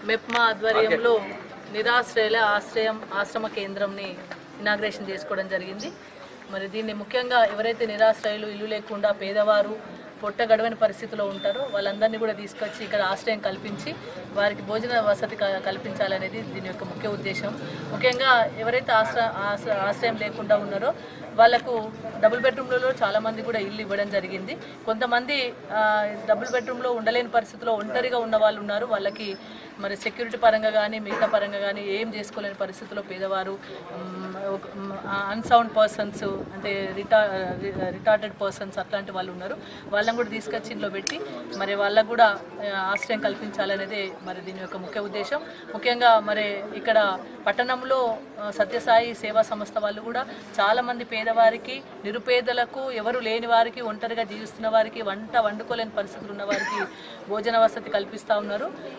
మెప్మా ఆధ్వర్యంలో నిరాశ్రయుల ఆశ్రమ కేంద్రంని ఇనాగ్రేషన్ చేసుకోవడం జరిగింది. మరి దీన్ని ముఖ్యంగా ఎవరైతే నిరాశ్రయులు, ఇల్లు లేకుండా పేదవారు, పొట్ట గడవని పరిస్థితిలో ఉంటారో వాళ్ళందరినీ కూడా తీసుకొచ్చి ఇక్కడ ఆశ్రయం కల్పించి వారికి భోజన వసతి కల్పించాలనేది దీని యొక్క ముఖ్య ఉద్దేశం. ముఖ్యంగా ఎవరైతే ఆశ్రయం లేకుండా ఉన్నారో వాళ్ళకు డబుల్ బెడ్రూమ్లలో చాలామంది కూడా ఇల్లు ఇవ్వడం జరిగింది. కొంతమంది డబుల్ బెడ్రూమ్లో ఉండలేని పరిస్థితిలో ఒంటరిగా ఉన్న వాళ్ళు ఉన్నారు. వాళ్ళకి మరి సెక్యూరిటీ పరంగా కానీ మిగతా పరంగా కానీ ఏం చేసుకోలేని పరిస్థితుల్లో పేదవారు, అన్సౌండ్ పర్సన్స్ అంటే రిటార్డెడ్ పర్సన్స్ అట్లాంటి వాళ్ళు ఉన్నారు. వాళ్ళని కూడా తీసుకొచ్చి ఇంట్లో పెట్టి మరి వాళ్ళకు కూడా ఆశ్రయం కల్పించాలనేదే మరి దీని యొక్క ముఖ్య ఉద్దేశం. ముఖ్యంగా మరి ఇక్కడ పట్టణంలో సత్యసాయి సేవా సంస్థ వాళ్ళు కూడా చాలామంది పేదవారికి, నిరుపేదలకు, ఎవరు లేని వారికి, ఒంటరిగా జీవిస్తున్న వారికి, వండుకోలేని పరిస్థితులు ఉన్న వారికి భోజన వసతి కల్పిస్తూ ఉన్నారు.